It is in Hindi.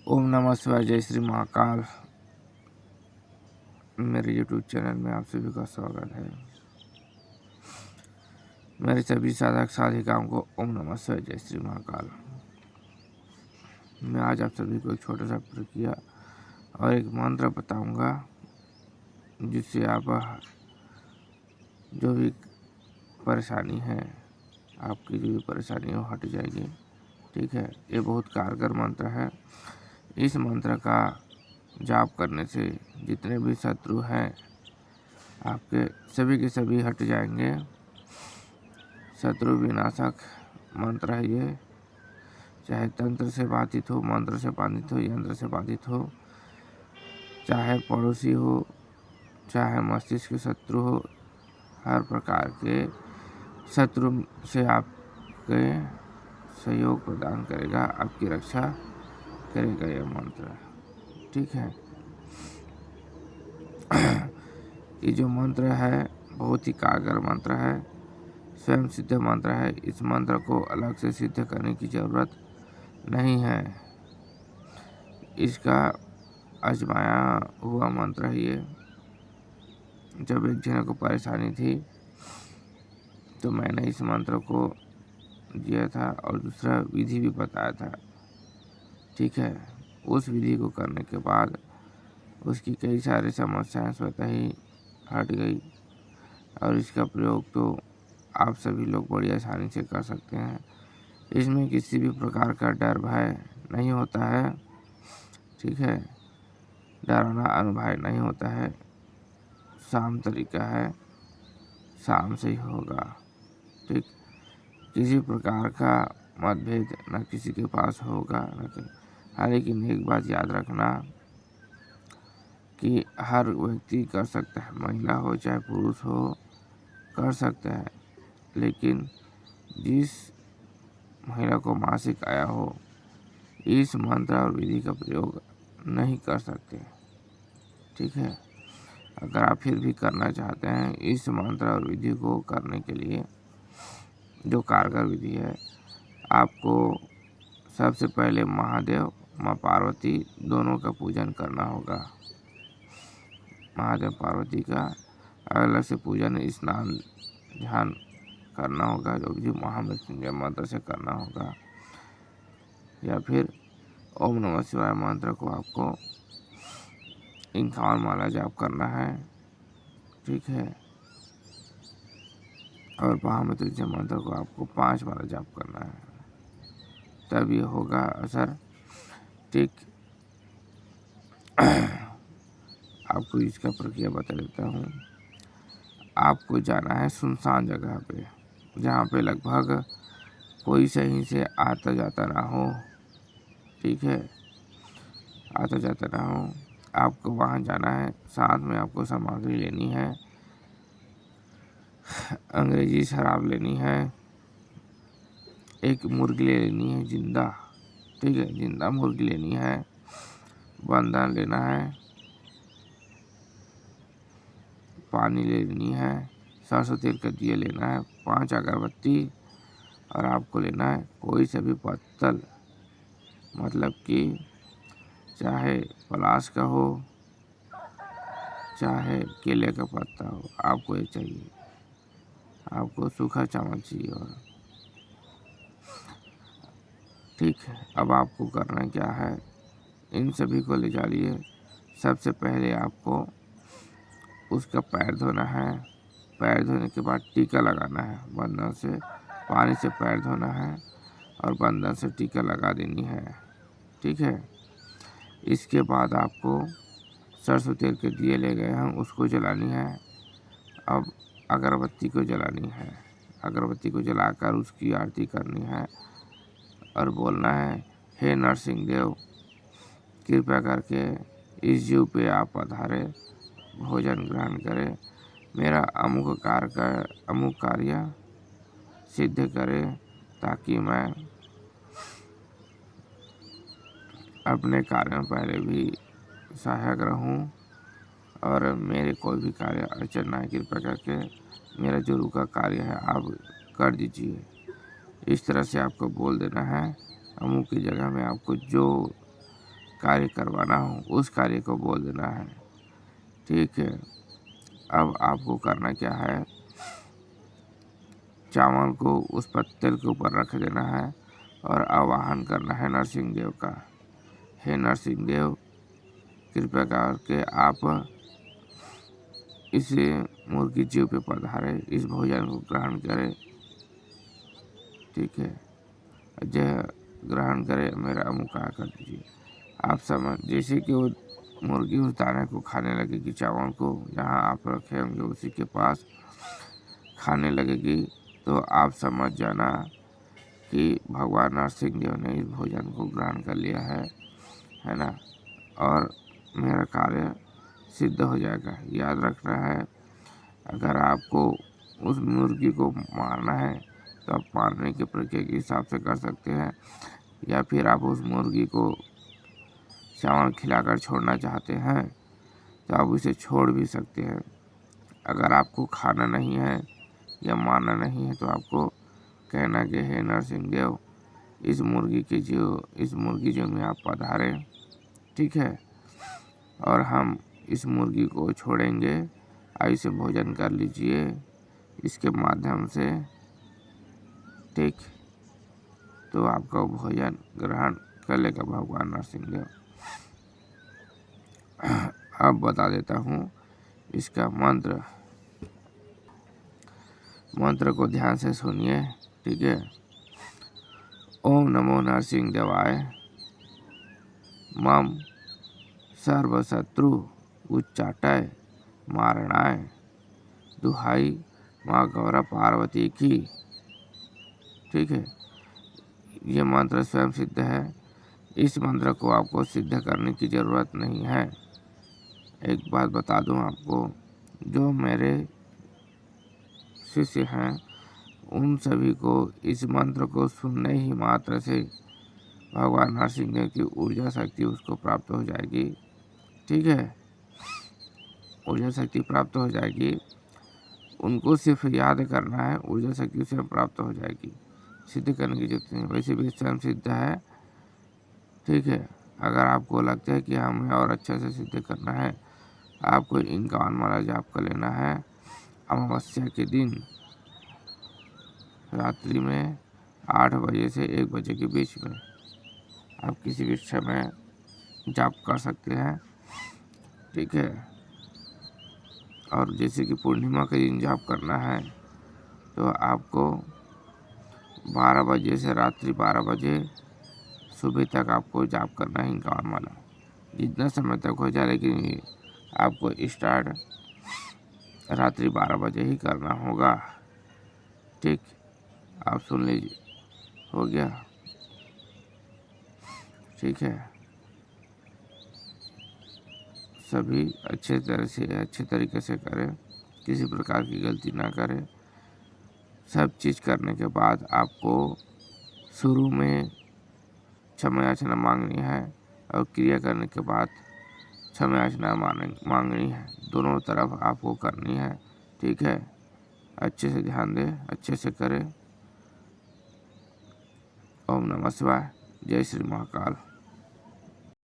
ओम नमः शिवाय, जय श्री महाकाल। मेरे YouTube चैनल में आप सभी का स्वागत है। मेरे सभी साधक साधिकाओं को ओम नमः शिवाय, जय श्री महाकाल। मैं आज आप सभी को एक छोटा सा प्रक्रिया और एक मंत्र बताऊंगा, जिससे आप जो भी परेशानी है, आपकी जो भी परेशानी हो हट जाएगी। ठीक है, ये बहुत कारगर मंत्र है। इस मंत्र का जाप करने से जितने भी शत्रु हैं आपके सभी के सभी हट जाएंगे। शत्रु विनाशक मंत्र है ये। चाहे तंत्र से बाधित हो, मंत्र से बाधित हो, यंत्र से बाधित हो, चाहे पड़ोसी हो, चाहे मस्तिष्क शत्रु हो, हर प्रकार के शत्रु से आपके सहयोग प्रदान करेगा, आपकी रक्षा करेगा यह मंत्र। ठीक है। ये जो मंत्र है बहुत ही कारगर मंत्र है, स्वयं सिद्ध मंत्र है। इस मंत्र को अलग से सिद्ध करने की जरूरत नहीं है। इसका आजमाया हुआ मंत्र है ये। जब एक जने को परेशानी थी तो मैंने इस मंत्र को दिया था और दूसरा विधि भी बताया था। ठीक है। उस विधि को करने के बाद उसकी कई सारी समस्याएं स्वतः ही हट गई और इसका प्रयोग तो आप सभी लोग बड़ी आसानी से कर सकते हैं। इसमें किसी भी प्रकार का डर भय नहीं होता है। ठीक है, डराना अनुभव नहीं होता है। शाम तरीका है, शाम से ही होगा। ठीक, किसी प्रकार का मतभेद न किसी के पास होगा न। हर एक बात याद रखना कि हर व्यक्ति कर सकता है, महिला हो चाहे पुरुष हो कर सकता है, लेकिन जिस महिला को मासिक आया हो इस मंत्र और विधि का प्रयोग नहीं कर सकते। ठीक है। अगर आप फिर भी करना चाहते हैं इस मंत्र और विधि को करने के लिए, जो कारगर विधि है, आपको सबसे पहले महादेव माँ पार्वती दोनों का पूजन करना होगा। महादेव पार्वती का अलग से पूजन स्नान ध्यान करना होगा, जो भी महामृत्युंजय मंत्र से करना होगा, या फिर ओम नमः शिवाय मंत्र को आपको 51 माला जाप करना है। ठीक है। और महामृत्युंजय मंत्र को आपको 5 माला जाप करना है, तब ये होगा असर। ठीक, आपको इसका प्रक्रिया बता देता हूँ। आपको जाना है सुनसान जगह पे, जहाँ पे लगभग कोई सही से आता जाता ना हो। ठीक है, आता जाता ना हो, आपको वहाँ जाना है। साथ में आपको सामग्री लेनी है, अंग्रेजी शराब लेनी है, एक मुर्गी लेनी है जिंदा। ठीक है, जिंदा मुर्गी लेनी है, बंधन लेना है, पानी लेनी है, सरसों तेल का दिया लेना है, 5 अगरबत्ती, और आपको लेना है कोई सा भी पत्तल, मतलब कि चाहे पलाश का हो चाहे केले का पत्ता हो, आपको ये चाहिए। आपको सूखा चावल चाहिए। और ठीक है, अब आपको करना क्या है, इन सभी को ले जाइए। सबसे पहले आपको उसका पैर धोना है। पैर धोने के बाद टीका लगाना है। बंधन से पानी से पैर धोना है और बंधन से टीका लगा देनी है। ठीक है। इसके बाद आपको सरसों तेल के दिए ले गए हैं उसको जलानी है। अब अगरबत्ती को जलानी है। अगरबत्ती को जलाकर उसकी आरती करनी है और बोलना है, हे नरसिंह देव, कृपया करके इस जीव पे आप पधारे, भोजन ग्रहण करें, मेरा अमुक कार्य सिद्ध करे, ताकि मैं अपने कार्य में पहले भी सहायक रहूं और मेरे कोई भी कार्य अड़चन ना, कृपया करके मेरा जो रुका कार्य है आप कर दीजिए। इस तरह से आपको बोल देना है। अमुक की जगह में आपको जो कार्य करवाना हो उस कार्य को बोल देना है। ठीक है, अब आपको करना क्या है, चावल को उस पत्तल के ऊपर रख देना है और आवाहन करना है नरसिंह देव का। हे नरसिंह देव, कृपया करके आप इस मुर्गी जीव पे पधारे, इस भोजन को ग्रहण करें। ठीक है, जय ग्रहण करे, मेरा अमुका कर दीजिए। आप समझ, जैसे कि वो मुर्गी उस दाने को खाने लगेगी, चावल को जहाँ आप रखे होंगे उसी के पास खाने लगेगी, तो आप समझ जाना कि भगवान नरसिंह देव ने इस भोजन को ग्रहण कर लिया है ना, और मेरा कार्य सिद्ध हो जाएगा। याद रखना है, अगर आपको उस मुर्गी को मारना है तो आप मारने की प्रक्रिया के हिसाब से कर सकते हैं, या फिर आप उस मुर्गी को चावल खिलाकर छोड़ना चाहते हैं तो आप उसे छोड़ भी सकते हैं। अगर आपको खाना नहीं है या मारना नहीं है तो आपको कहना कि हे नरसिंह देव, इस मुर्गी जो में आप पधारे। ठीक है, और हम इस मुर्गी को छोड़ेंगे, आप इसे भोजन कर लीजिए इसके माध्यम से। ठीक, तो आपका भोजन ग्रहण कर लेगा भगवान नरसिंह देव। अब बता देता हूँ इसका मंत्र को ध्यान से सुनिए। ठीक है, ओम नमो नरसिंह देवाय, मम सर्वशत्रु उच्चाटय मारणाय, दुहाई माँ गौरा पार्वती की। ठीक है, ये मंत्र स्वयं सिद्ध है, इस मंत्र को आपको सिद्ध करने की ज़रूरत नहीं है। एक बात बता दूं आपको, जो मेरे शिष्य हैं उन सभी को इस मंत्र को सुनने ही मात्र से भगवान नरसिंह देव की ऊर्जा शक्ति उसको प्राप्त हो जाएगी। ठीक है, ऊर्जा शक्ति प्राप्त हो जाएगी, उनको सिर्फ याद करना है, ऊर्जा शक्ति स्वयं प्राप्त हो जाएगी। सिद्ध करने की जरूरत नहीं, वैसे भी स्वयं सिद्ध है। ठीक है, अगर आपको लगता है कि हमें और अच्छे से सिद्ध करना है, आपको इनका माला जाप कर लेना है। अमावस्या के दिन रात्रि में 8 बजे से 1 बजे के बीच में आप किसी भी समय जाप कर सकते हैं। ठीक है, और जैसे कि पूर्णिमा के दिन जाप करना है तो आपको 12 बजे से रात्रि 12 बजे सुबह तक आपको जाप करना है इनका माला, जितना समय तक हो जाए, लेकिन आपको स्टार्ट रात्रि 12 बजे ही करना होगा। ठीक, आप सुन लीजिए, हो गया। ठीक है, सभी अच्छे तरीके से करें, किसी प्रकार की गलती ना करें। सब चीज़ करने के बाद आपको शुरू में क्षमा याचना मांगनी है और क्रिया करने के बाद क्षमा याचना मांगनी है, दोनों तरफ आपको करनी है। ठीक है, अच्छे से ध्यान दें, अच्छे से करें। ओम नमः शिवाय, जय श्री महाकाल।